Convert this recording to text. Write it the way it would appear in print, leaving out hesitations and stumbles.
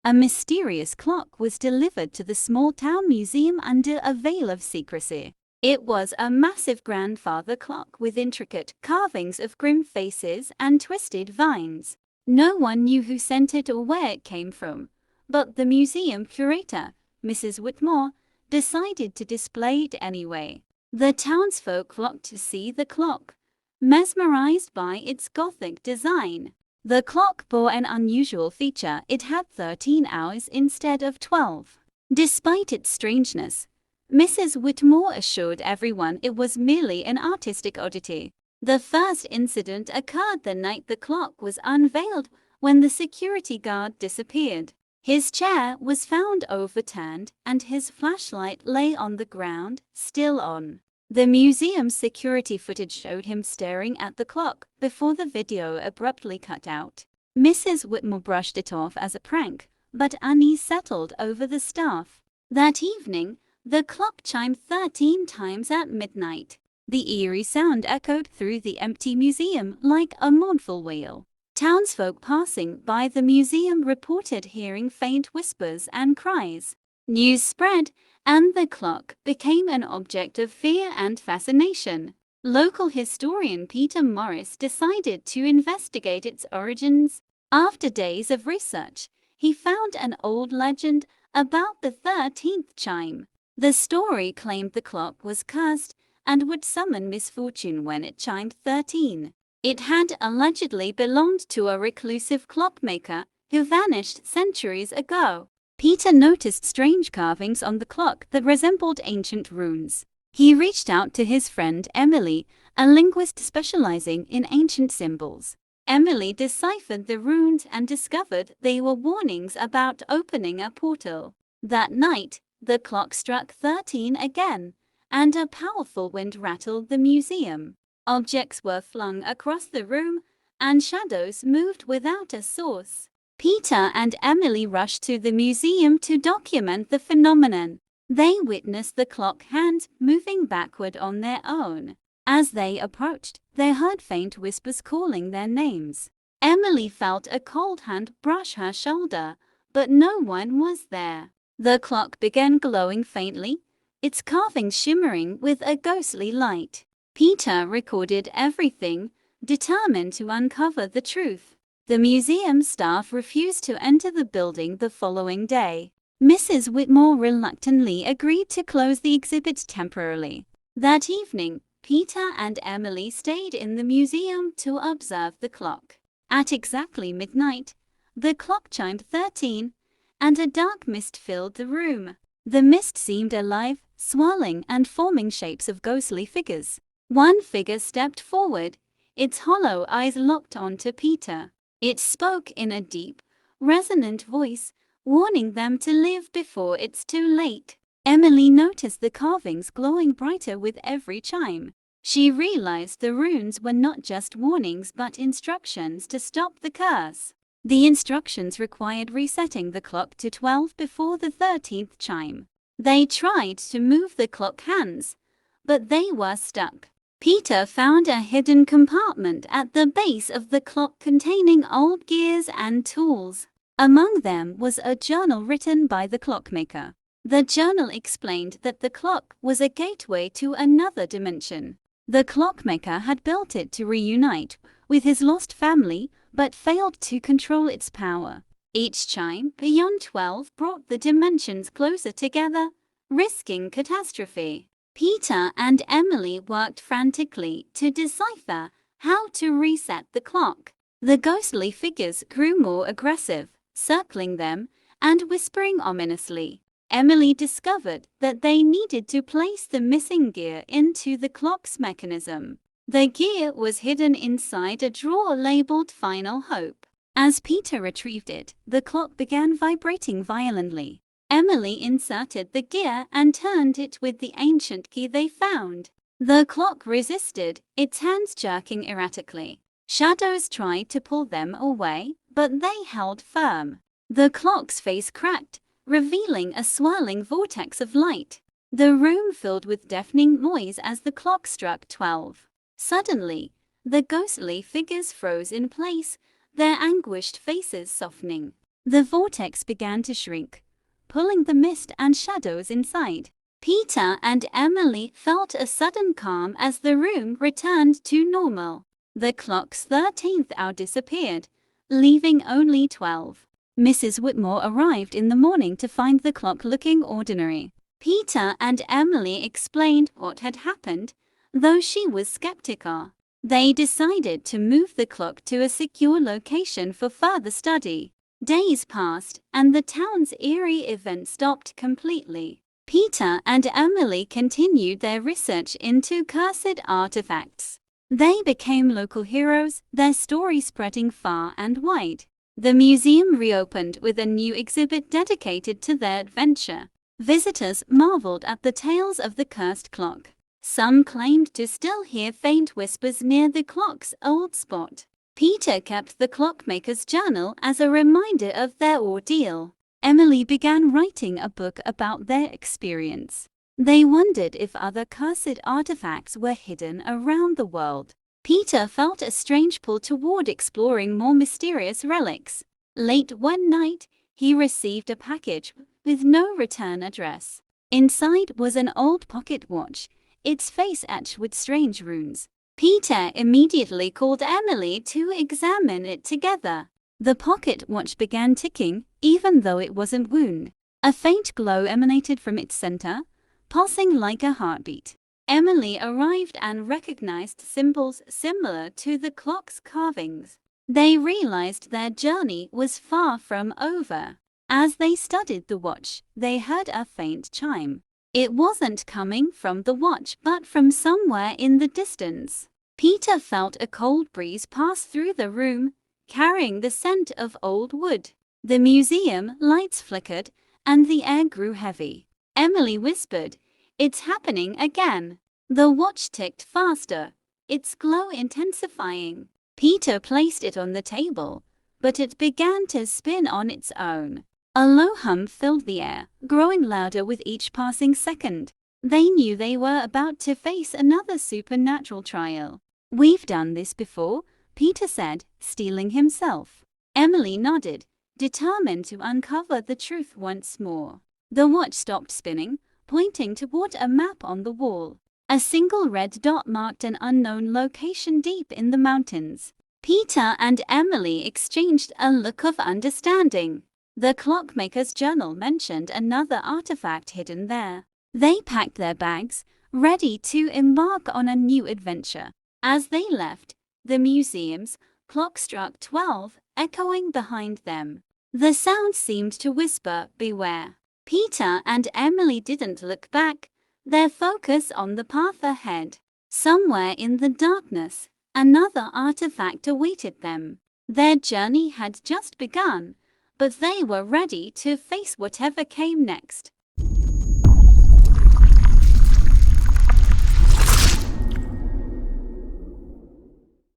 A mysterious clock was delivered to the small-town museum under a veil of secrecy. It was a massive grandfather clock with intricate carvings of grim faces and twisted vines. No one knew who sent it or where it came from, but the museum curator, Mrs. Whitmore, decided to display it anyway. The townsfolk flocked to see the clock, mesmerized by its Gothic design. The clock bore an unusual feature: it had 13 hours instead of 12. Despite its strangeness, Mrs. Whitmore assured everyone it was merely an artistic oddity. The first incident occurred the night the clock was unveiled, when the security guard disappeared. His chair was found overturned and his flashlight lay on the ground, still on. The museum's security footage showed him staring at the clock before the video abruptly cut out. Mrs. Whitmore brushed it off as a prank, but unease settled over the staff. That evening, the clock chimed 13 times at midnight. The eerie sound echoed through the empty museum like a mournful wail. Townsfolk passing by the museum reported hearing faint whispers and cries. News spread, and the clock became an object of fear and fascination. Local historian Peter Morris decided to investigate its origins. After days of research, he found an old legend about the 13th chime. The story claimed the clock was cursed and would summon misfortune when it chimed 13. It had allegedly belonged to a reclusive clockmaker who vanished centuries ago. Peter noticed strange carvings on the clock that resembled ancient runes. He reached out to his friend Emily, a linguist specializing in ancient symbols. Emily deciphered the runes and discovered they were warnings about opening a portal. That night, the clock struck 13 again, and a powerful wind rattled the museum. Objects were flung across the room, and shadows moved without a source. Peter and Emily rushed to the museum to document the phenomenon. They witnessed the clock hands moving backward on their own. As they approached, they heard faint whispers calling their names. Emily felt a cold hand brush her shoulder, but no one was there. The clock began glowing faintly, its carvings shimmering with a ghostly light. Peter recorded everything, determined to uncover the truth. The museum staff refused to enter the building the following day. Mrs. Whitmore reluctantly agreed to close the exhibit temporarily. That evening, Peter and Emily stayed in the museum to observe the clock. At exactly midnight, the clock chimed 13, and a dark mist filled the room. The mist seemed alive, swirling and forming shapes of ghostly figures. One figure stepped forward, its hollow eyes locked onto Peter. It spoke in a deep, resonant voice, warning them to live before it's too late. Emily noticed the carvings glowing brighter with every chime. She realized the runes were not just warnings but instructions to stop the curse. The instructions required resetting the clock to 12 before the 13th chime. They tried to move the clock hands, but they were stuck. Peter found a hidden compartment at the base of the clock containing old gears and tools. Among them was a journal written by the clockmaker. The journal explained that the clock was a gateway to another dimension. The clockmaker had built it to reunite with his lost family, but failed to control its power. Each chime beyond 12 brought the dimensions closer together, risking catastrophe. Peter and Emily worked frantically to decipher how to reset the clock. The ghostly figures grew more aggressive, circling them and whispering ominously. Emily discovered that they needed to place the missing gear into the clock's mechanism. The gear was hidden inside a drawer labeled Final Hope. As Peter retrieved it, the clock began vibrating violently. Emily inserted the gear and turned it with the ancient key they found. The clock resisted, its hands jerking erratically. Shadows tried to pull them away, but they held firm. The clock's face cracked, revealing a swirling vortex of light. The room filled with deafening noise as the clock struck 12. Suddenly, the ghostly figures froze in place, their anguished faces softening. The vortex began to shrink, pulling the mist and shadows inside. Peter and Emily felt a sudden calm as the room returned to normal. The clock's 13th hour disappeared, leaving only 12. Mrs. Whitmore arrived in the morning to find the clock looking ordinary. Peter and Emily explained what had happened, though she was skeptical. They decided to move the clock to a secure location for further study. Days passed, and the town's eerie event stopped completely. Peter and Emily continued their research into cursed artifacts. They became local heroes, their story spreading far and wide. The museum reopened with a new exhibit dedicated to their adventure. Visitors marveled at the tales of the cursed clock. Some claimed to still hear faint whispers near the clock's old spot. Peter kept the clockmaker's journal as a reminder of their ordeal. Emily began writing a book about their experience. They wondered if other cursed artifacts were hidden around the world. Peter felt a strange pull toward exploring more mysterious relics. Late one night, he received a package with no return address. Inside was an old pocket watch, its face etched with strange runes. Peter immediately called Emily to examine it together. The pocket watch began ticking, even though it wasn't wound. A faint glow emanated from its center, pulsing like a heartbeat. Emily arrived and recognized symbols similar to the clock's carvings. They realized their journey was far from over. As they studied the watch, they heard a faint chime. It wasn't coming from the watch but from somewhere in the distance. Peter felt a cold breeze pass through the room, carrying the scent of old wood. The museum lights flickered, and the air grew heavy. Emily whispered, "It's happening again." The watch ticked faster, its glow intensifying. Peter placed it on the table, but it began to spin on its own. A low hum filled the air, growing louder with each passing second. They knew they were about to face another supernatural trial. "We've done this before," Peter said, steeling himself. Emily nodded, determined to uncover the truth once more. The watch stopped spinning, pointing toward a map on the wall. A single red dot marked an unknown location deep in the mountains. Peter and Emily exchanged a look of understanding. The clockmaker's journal mentioned another artifact hidden there. They packed their bags, ready to embark on a new adventure. As they left, the museum's clock struck 12, echoing behind them. The sound seemed to whisper, "Beware." Peter and Emily didn't look back, their focus on the path ahead. Somewhere in the darkness, another artifact awaited them. Their journey had just begun, but they were ready to face whatever came next.